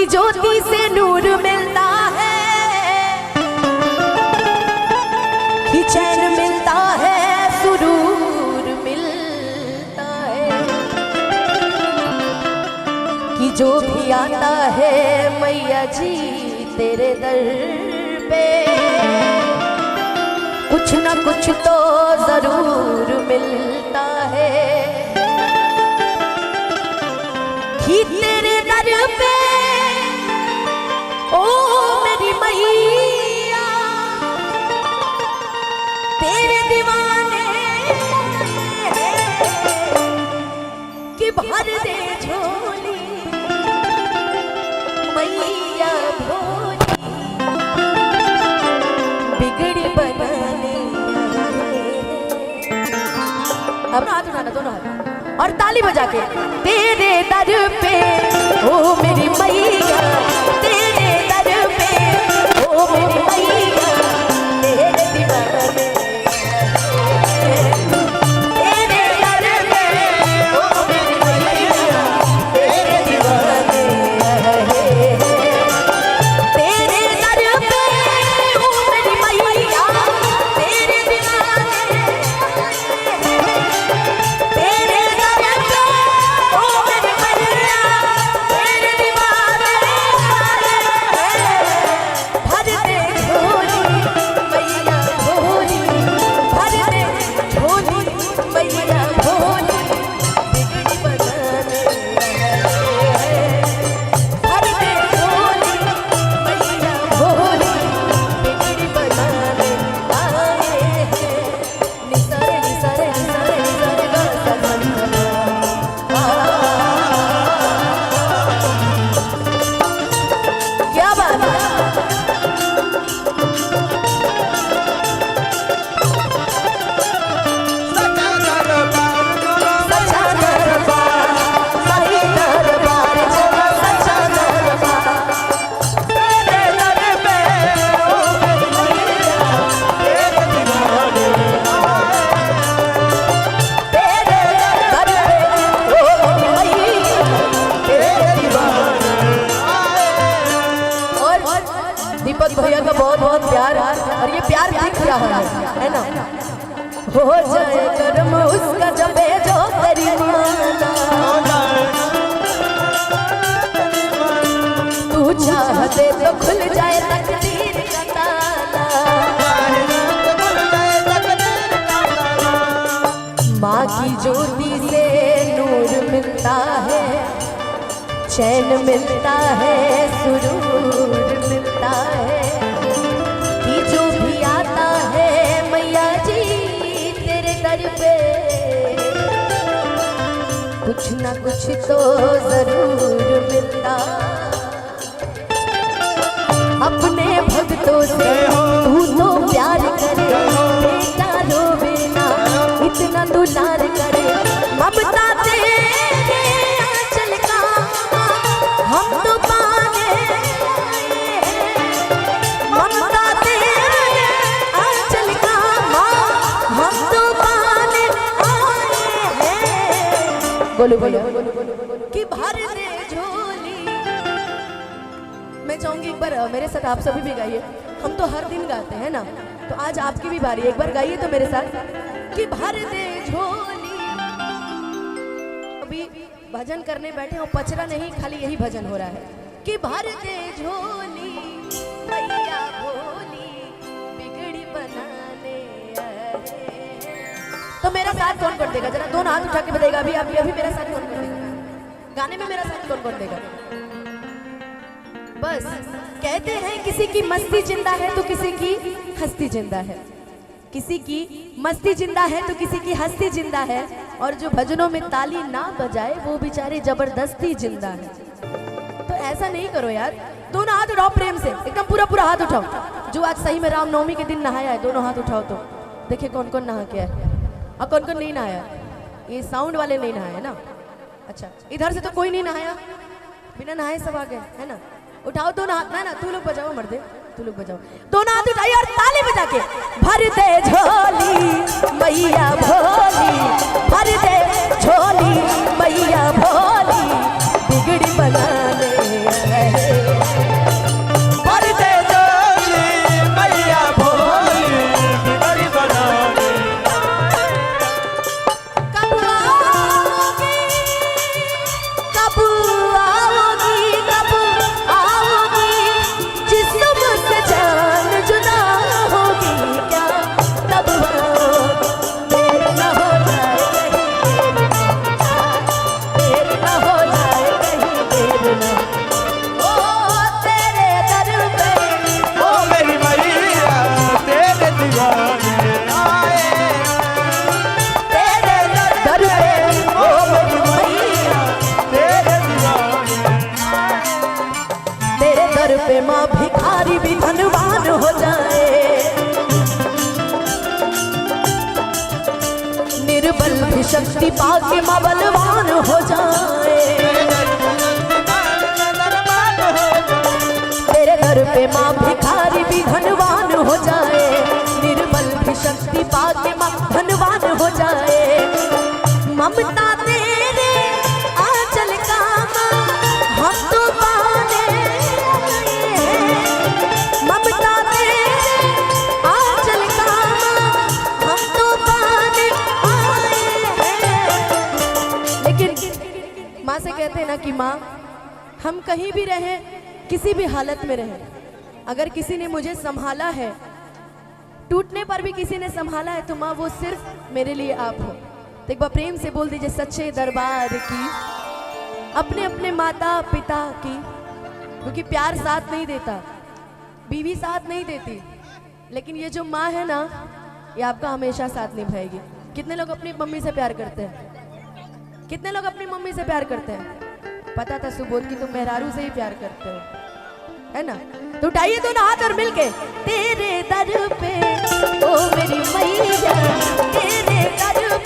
ज्योति से नूर मिलता है, कि चैन मिलता है, सुरूर मिलता है, कि जो भी आता है मैया जी तेरे दर पे कुछ ना कुछ तो जरूर मिलता है, कि तेरे दर पे ओ मेरी मैया तेरे दीवाने कि भर दे झोली मैया भोली बिगड़ी बनाने। अब हाथ उठाना दोनों हाथ और ताली बजा के तेरे दर पे ओ मेरी मैया तेरे दर पे ओ मेरी मैया तेरे दीवाने तेरे दर पे ओ मेरी मैया तेरे दीवाने तेरे दर पे ओ मेरी मैया तेरे दीवाने तेरे दर पे ओ मेरी मैया तेरे दीवाने भर दे झोली मैया भोली भर दे झोली मैया भोली बिगड़ी बनाने भर दे झोली मैया भोली बिगड़ी बनाने आए हैं निसारे निसारे निसारे निसारे क्या बात है। सच्चा दरबार सही दरबार जगा सच्चा दरबार तेरे दर पे ओ मेरी मैया तेरे दीवाने तेरे दर पे ओ मेरी मैया तेरे दीवाने। और दीपक भैया का बहुत बहुत प्यार और ये प्यार दिख रहा है ना। हो जाए कर्म उसका जबे जो तेरी माना तू चाहते तो खुल जाए तकदीर का ताला माँ की ज्योति से नूर मिलता है चैन मिलता है सुरूर मिलता है कि जो भी आता है मैया जी तेरे दर पे कुछ ना कुछ तो जरूर मिलता। अपने भक्तों से तू तो प्यार करे बेटा रोवे ना इतना दुलार करे ममता तेरे आंचल का हम तो पाने ममता तेरे आंचल का हम तो पाने आए हैं। बोलो बोलो कि भर दे झोली। मैं चाहूंगी एक बार मेरे साथ आप सभी भी गाइए। हम तो हर दिन गाते हैं ना, तो आज आपकी भी बारी, एक बार गाइए तो मेरे साथ कि भर दे झोली। अभी भजन करने बैठे हो, पचरा नहीं, खाली यही भजन हो रहा है कि भर दे झोली मैया भोली बिगड़ी बनाने आए। तो मेरा साथ कौन कर देगा? जरा दोनों हाथ उठा के बताएगा। अभी अभी मेरा साथ कौन कर देगा? गाने में मेरा साथ कौन कर देगा? बस कहते हैं किसी की मस्ती जिंदा है तो किसी की हस्ती जिंदा है, किसी की मस्ती जिंदा है तो किसी की हस्ती जिंदा है, और जो भजनों में ताली ना बजाए वो बेचारे जबरदस्ती जिंदा है। तो ऐसा नहीं करो यार, दोनों हाथ उठाओ प्रेम से, एकदम पूरा पूरा हाथ उठाओ। जो आज सही में रामनवमी के दिन नहाया है दोनों हाथ उठाओ। तो देखिए कौन कौन नहा के है और कौन कौन नहीं नहाया। ये साउंड वाले नहीं नहाए ना? अच्छा, इधर से तो कोई नहीं नहाया, बिना नहाए सब आ गए है ना? उठाओ दोनों हाथ ना, तू लोग बजाओ मर्दे, तू लोग बजाओ, दोनों हाथ उठाइए और ताली बजा के भर दे झोली मैया भोली, भर दे झोली मैया भोली बिगड़ी बनाने भर दे झोली मैया भोली बिगड़ी बनाने। कब आओगी, कब आओगी, कब आओगी, जिस्म से जान जुदा होगी क्या, तब आओगी। देर न हो जाए कहीं, देर न हो जाए कहीं, देर न। ओ तेरे दर पे, ओ मेरी मैया तेरे दीवाने आए। तेरे दर पे, ओ मेरी मैया, तेरे दीवाने तेरे दर पे माँ भिखारी भी धनवान हो जाए, निर्बल भी शक्ति पाके माँ बलवान हो जाए। तेरे दर पे माँ भिखारी भी धनवान हो जाए, निर्बल भी शक्ति पाके माँ धनवान हो जाए। ममता तेरे आंचल का माँ हम तो पाने आए हैं। ममता तेरे आंचल का माँ हम तो पाने आए हैं। लेकिन माँ से कहते हैं ना कि माँ हम कहीं भी रहें, किसी भी हालत में रहें, अगर किसी ने मुझे संभाला है, टूटने पर भी किसी ने संभाला है, तो माँ वो सिर्फ मेरे लिए आप हो। तो एक बार प्रेम से बोल दीजिए सच्चे दरबार की, अपने अपने माता पिता की, क्योंकि प्यार साथ नहीं देता, बीवी साथ नहीं देती, लेकिन ये जो माँ है ना, ये आपका हमेशा साथ निभाएगी। कितने लोग अपनी मम्मी से प्यार करते हैं? कितने लोग अपनी मम्मी से प्यार करते हैं? पता था सुबोध कि तुम मेहरारू से ही प्यार करते हो, है ना? तो उठाइए दोनों हाथ और मिलके, तेरे दर पे ओ मेरी मैया, तेरे दर